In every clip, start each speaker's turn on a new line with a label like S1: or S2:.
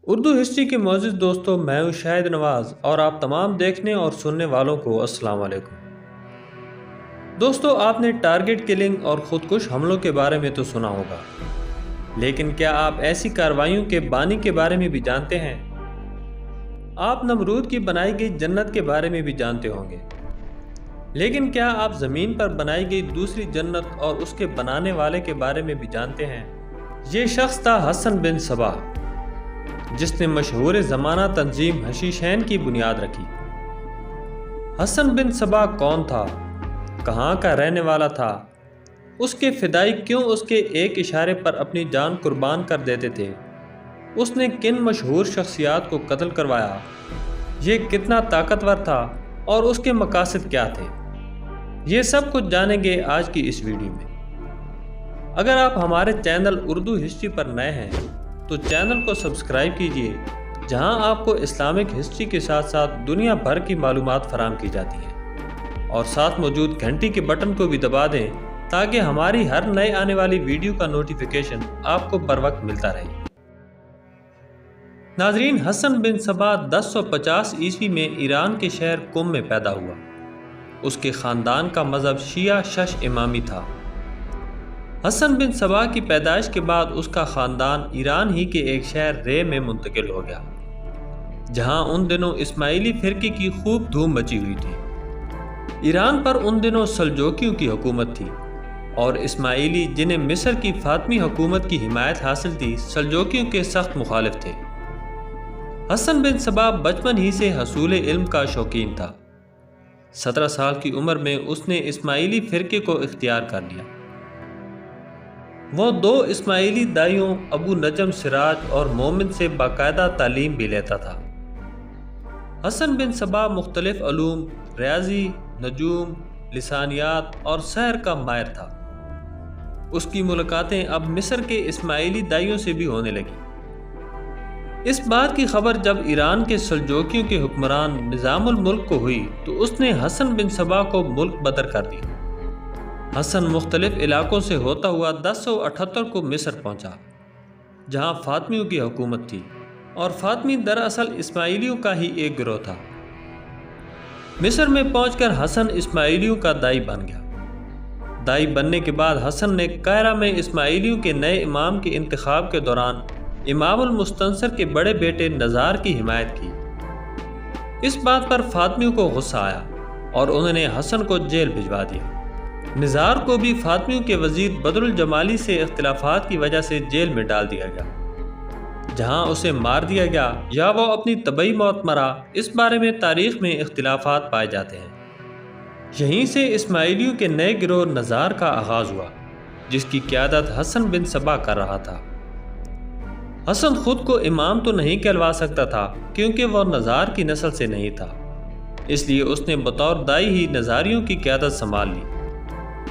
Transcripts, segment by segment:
S1: Urdu history کے معزز دوستوں، میں ہوں شاہد نواز اور آپ تمام دیکھنے اور سننے والوں کو السلام علیکم۔ دوستو، آپ نے ٹارگٹ کلنگ اور خودکش حملوں کے بارے میں تو سنا ہوگا، لیکن کیا آپ ایسی کارروائیوں کے بانی کے بارے میں بھی جانتے ہیں؟ آپ نمرود کی بنائی گئی جنت کے بارے میں بھی جانتے ہوں گے، لیکن کیا آپ زمین پر بنائی گئی دوسری جنت اور اس کے بنانے والے کے بارے میں بھی جانتے ہیں؟ یہ شخص تھا حسن بن صبا، جس نے مشہور زمانہ تنظیم حشیشین کی بنیاد رکھی۔ حسن بن صبا کون تھا؟ کہاں کا رہنے والا تھا؟ اس کے فدائی کیوں اس کے ایک اشارے پر اپنی جان قربان کر دیتے تھے؟ اس نے کن مشہور شخصیات کو قتل کروایا؟ یہ کتنا طاقتور تھا اور اس کے مقاصد کیا تھے؟ یہ سب کچھ جانیں گے آج کی اس ویڈیو میں۔ اگر آپ ہمارے چینل اردو ہسٹری پر نئے ہیں تو چینل کو سبسکرائب کیجئے، جہاں آپ کو اسلامک ہسٹری کے ساتھ ساتھ دنیا بھر کی معلومات فراہم کی جاتی ہیں، اور ساتھ موجود گھنٹی کے بٹن کو بھی دبا دیں تاکہ ہماری ہر نئے آنے والی ویڈیو کا نوٹیفیکیشن آپ کو بر وقت ملتا رہے۔ ناظرین، حسن بن صبا 1050 عیسوی میں ایران کے شہر قم میں پیدا ہوا۔ اس کے خاندان کا مذہب شیعہ شش امامی تھا۔ حسن بن صبا کی پیدائش کے بعد اس کا خاندان ایران ہی کے ایک شہر رے میں منتقل ہو گیا، جہاں ان دنوں اسماعیلی فرقے کی خوب دھوم مچی ہوئی تھی۔ ایران پر ان دنوں سلجوکیوں کی حکومت تھی، اور اسماعیلی جنہیں مصر کی فاطمی حکومت کی حمایت حاصل تھی، سلجوکیوں کے سخت مخالف تھے۔ حسن بن صبا بچپن ہی سے حصول علم کا شوقین تھا۔ 17 سال کی عمر میں اس نے اسماعیلی فرقے کو اختیار کر لیا۔ وہ 2 اسماعیلی دائیوں ابو نجم سراج اور مومن سے باقاعدہ تعلیم بھی لیتا تھا۔ حسن بن صبا مختلف علوم، ریاضی، نجوم، لسانیات اور سحر کا ماہر تھا۔ اس کی ملاقاتیں اب مصر کے اسماعیلی دائیوں سے بھی ہونے لگیں۔ اس بات کی خبر جب ایران کے سلجوکیوں کے حکمران نظام الملک کو ہوئی تو اس نے حسن بن صبا کو ملک بدر کر دیا۔ حسن مختلف علاقوں سے ہوتا ہوا 1078 کو مصر پہنچا، جہاں فاطمیوں کی حکومت تھی، اور فاطمی دراصل اسماعیلیوں کا ہی ایک گروہ تھا۔ مصر میں پہنچ کر حسن اسماعیلیوں کا دائی بن گیا۔ دائی بننے کے بعد حسن نے قاہرہ میں اسماعیلیوں کے نئے امام کے انتخاب کے دوران امام المستنصر کے بڑے بیٹے نزار کی حمایت کی۔ اس بات پر فاطمیوں کو غصہ آیا اور انہوں نے حسن کو جیل بھجوا دیا۔ نزار کو بھی فاطمیوں کے وزیر بدر الجمالی سے اختلافات کی وجہ سے جیل میں ڈال دیا گیا، جہاں اسے مار دیا گیا یا وہ اپنی طبعی موت مرا، اس بارے میں تاریخ میں اختلافات پائے جاتے ہیں۔ یہیں سے اسماعیلیوں کے نئے گروہ نزار کا آغاز ہوا، جس کی قیادت حسن بن صبا کر رہا تھا۔ حسن خود کو امام تو نہیں کہلوا سکتا تھا، کیونکہ وہ نزار کی نسل سے نہیں تھا، اس لیے اس نے بطور دائی ہی نزاریوں کی قیادت سنبھال لی۔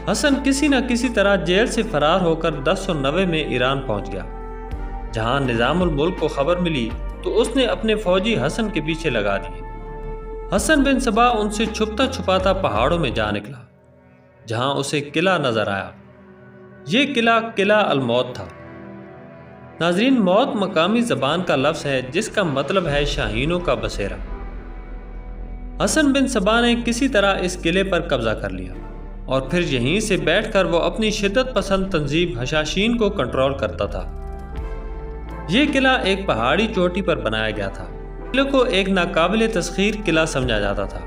S1: حسن کسی نہ کسی طرح جیل سے فرار ہو کر 1090 میں ایران پہنچ گیا، جہاں نظام الملک کو خبر ملی تو اس نے اپنے فوجی حسن کے پیچھے لگا دیے۔ حسن بن صبا ان سے چھپتا چھپاتا پہاڑوں میں جا نکلا، جہاں اسے قلعہ نظر آیا۔ یہ قلعہ الموت تھا۔ ناظرین، موت مقامی زبان کا لفظ ہے جس کا مطلب ہے شاہینوں کا بسیرا۔ حسن بن صبا نے کسی طرح اس قلعے پر قبضہ کر لیا، اور پھر یہیں سے بیٹھ کر وہ اپنی شدت پسند تنظیم حشاشین کو کنٹرول کرتا تھا۔ یہ قلعہ ایک پہاڑی چوٹی پر بنایا گیا تھا۔ قلعے کو ایک ناقابل تسخیر قلعہ سمجھا جاتا تھا۔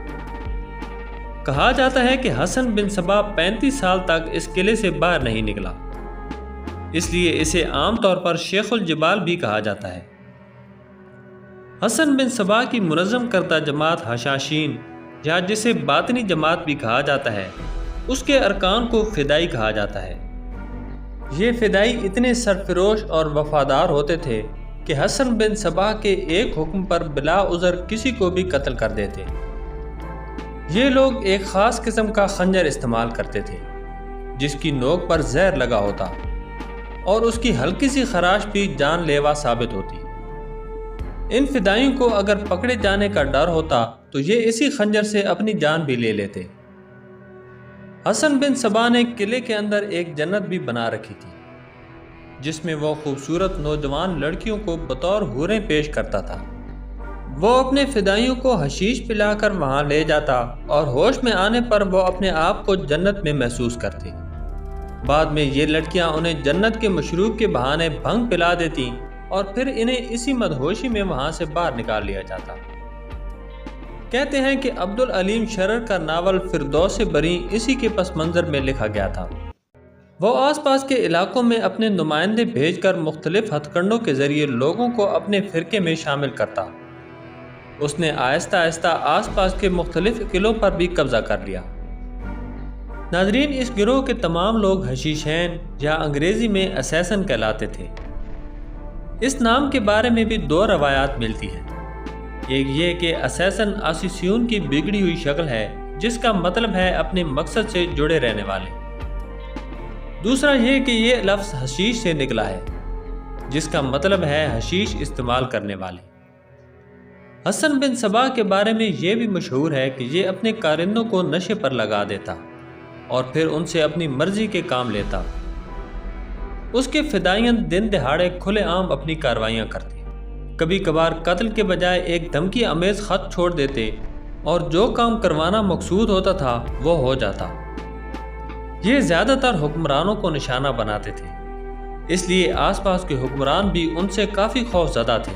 S1: کہا جاتا ہے کہ حسن بن صبا 35 سال تک اس قلعے سے باہر نہیں نکلا، اس لیے اسے عام طور پر شیخ الجبال بھی کہا جاتا ہے۔ حسن بن صبا کی منظم کردہ جماعت حشاشین، یا جسے باطنی جماعت بھی کہا جاتا ہے، اس کے ارکان کو فدائی کہا جاتا ہے۔ یہ فدائی اتنے سرفروش اور وفادار ہوتے تھے کہ حسن بن صبا کے ایک حکم پر بلا عذر کسی کو بھی قتل کر دیتے۔ یہ لوگ ایک خاص قسم کا خنجر استعمال کرتے تھے، جس کی نوک پر زہر لگا ہوتا، اور اس کی ہلکی سی خراش بھی جان لیوا ثابت ہوتی۔ ان فدائیوں کو اگر پکڑے جانے کا ڈر ہوتا تو یہ اسی خنجر سے اپنی جان بھی لے لیتے۔ حسن بن صبا نے قلعے کے اندر ایک جنت بھی بنا رکھی تھی۔ جس میں وہ خوبصورت نوجوان لڑکیوں کو بطور حوریں پیش کرتا تھا۔ وہ اپنے فدائیوں کو حشیش پلا کر وہاں لے جاتا اور ہوش میں آنے پر وہ اپنے آپ کو جنت میں محسوس کرتے۔ بعد میں یہ لڑکیاں انہیں جنت کے مشروب کے بہانے بھنگ پلا دیتی اور پھر انہیں اسی مدہوشی میں وہاں سے باہر نکال لیا جاتا۔ کہتے ہیں کہ عبدالعلیم شرر کا ناول فردوس بری اسی کے پس منظر میں لکھا گیا تھا۔ وہ آس پاس کے علاقوں میں اپنے نمائندے بھیج کر مختلف ہتھ کنڈوں کے ذریعے لوگوں کو اپنے فرقے میں شامل کرتا۔ اس نے آہستہ آہستہ آس پاس کے مختلف قلعوں پر بھی قبضہ کر لیا۔ ناظرین، اس گروہ کے تمام لوگ حشیشین یا انگریزی میں اسیسن کہلاتے تھے۔ اس نام کے بارے میں بھی دو روایات ملتی ہیں۔ ایک یہ کہ اسیسن آسیسیون کی بگڑی ہوئی شکل ہے جس کا مطلب ہے اپنے مقصد سے جڑے رہنے والے۔ دوسرا یہ کہ یہ لفظ حشیش سے نکلا ہے جس کا مطلب ہے حشیش استعمال کرنے والے۔ حسن بن صبا کے بارے میں یہ بھی مشہور ہے کہ یہ اپنے کارندوں کو نشے پر لگا دیتا اور پھر ان سے اپنی مرضی کے کام لیتا۔ اس کے فدائین دن دہاڑے کھلے عام اپنی کاروائیاں کرتے، کبھی کبھار قتل کے بجائے ایک دھمکی آمیز خط چھوڑ دیتے اور جو کام کروانا مقصود ہوتا تھا وہ ہو جاتا۔ یہ زیادہ تر حکمرانوں کو نشانہ بناتے تھے، اس لیے آس پاس کے حکمران بھی ان سے کافی خوف زدہ تھے۔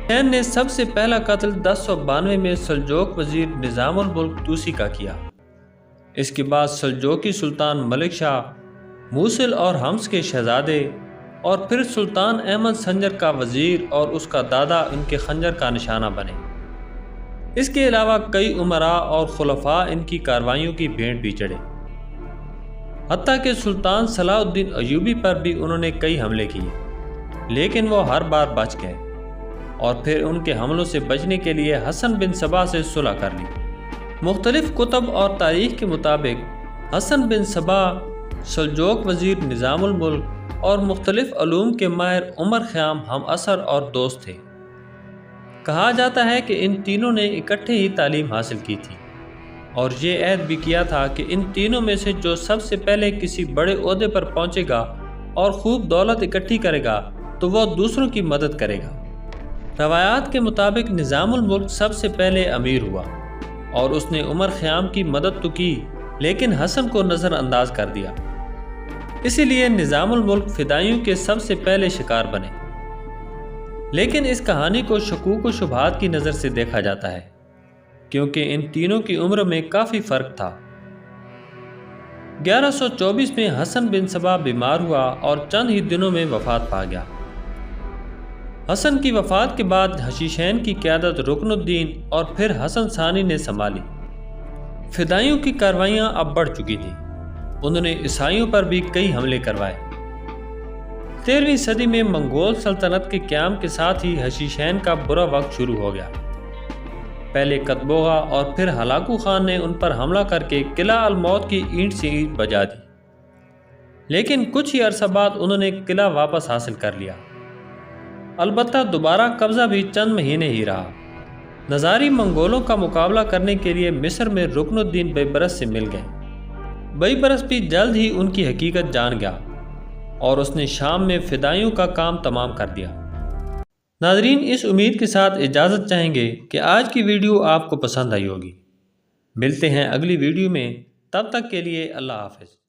S1: حسین نے سب سے پہلا قتل 1092 میں سلجوق وزیر نظام الملک توسی کا کیا۔ اس کے بعد سلجوقی سلطان ملک شاہ، موصل اور حمص کے شہزادے اور پھر سلطان احمد سنجر کا وزیر اور اس کا دادا ان کے خنجر کا نشانہ بنے۔ اس کے علاوہ کئی امراء اور خلفاء ان کی کاروائیوں کی بھینٹ بھی چڑھے۔ حتیٰ کہ سلطان صلاح الدین ایوبی پر بھی انہوں نے کئی حملے کیے، لیکن وہ ہر بار بچ گئے اور پھر ان کے حملوں سے بچنے کے لیے حسن بن صبا سے صلح کر لی۔ مختلف کتب اور تاریخ کے مطابق حسن بن صبا، سلجوق وزیر نظام الملک اور مختلف علوم کے ماہر عمر خیام ہم عصر اور دوست تھے۔ کہا جاتا ہے کہ ان تینوں نے اکٹھے ہی تعلیم حاصل کی تھی اور یہ عہد بھی کیا تھا کہ ان تینوں میں سے جو سب سے پہلے کسی بڑے عہدے پر پہنچے گا اور خوب دولت اکٹھی کرے گا تو وہ دوسروں کی مدد کرے گا۔ روایات کے مطابق نظام الملک سب سے پہلے امیر ہوا اور اس نے عمر خیام کی مدد تو کی لیکن حسن کو نظر انداز کر دیا، اسی لیے نظام الملک فدائیوں کے سب سے پہلے شکار بنے۔ لیکن اس کہانی کو شکوک و شبہات کی نظر سے دیکھا جاتا ہے کیونکہ ان تینوں کی عمر میں کافی فرق تھا۔ 1124 میں حسن بن صبا بیمار ہوا اور چند ہی دنوں میں وفات پا گیا۔ حسن کی وفات کے بعد حشیشین کی قیادت رکن الدین اور پھر حسن ثانی نے سنبھالی۔ فدائیوں کی کاروائیاں اب بڑھ چکی تھیں، انہوں نے عیسائیوں پر بھی کئی حملے کروائے۔ 13ویں صدی میں منگول سلطنت کے قیام کے ساتھ ہی حشیشین کا برا وقت شروع ہو گیا۔ پہلے قطبوغا اور پھر ہلاکو خان نے ان پر حملہ کر کے قلعہ الموت کی اینٹ سے اینٹ بجا دی، لیکن کچھ ہی عرصہ بعد انہوں نے قلعہ واپس حاصل کر لیا۔ البتہ دوبارہ قبضہ بھی چند مہینے ہی رہا۔ نظاری منگولوں کا مقابلہ کرنے کے لیے مصر میں رکن الدین بیبرس سے مل گئے۔ بیبرس بھی جلد ہی ان کی حقیقت جان گیا اور اس نے شام میں فدائیوں کا کام تمام کر دیا۔ ناظرین، اس امید کے ساتھ اجازت چاہیں گے کہ آج کی ویڈیو آپ کو پسند آئی ہوگی۔ ملتے ہیں اگلی ویڈیو میں، تب تک کے لیے اللہ حافظ۔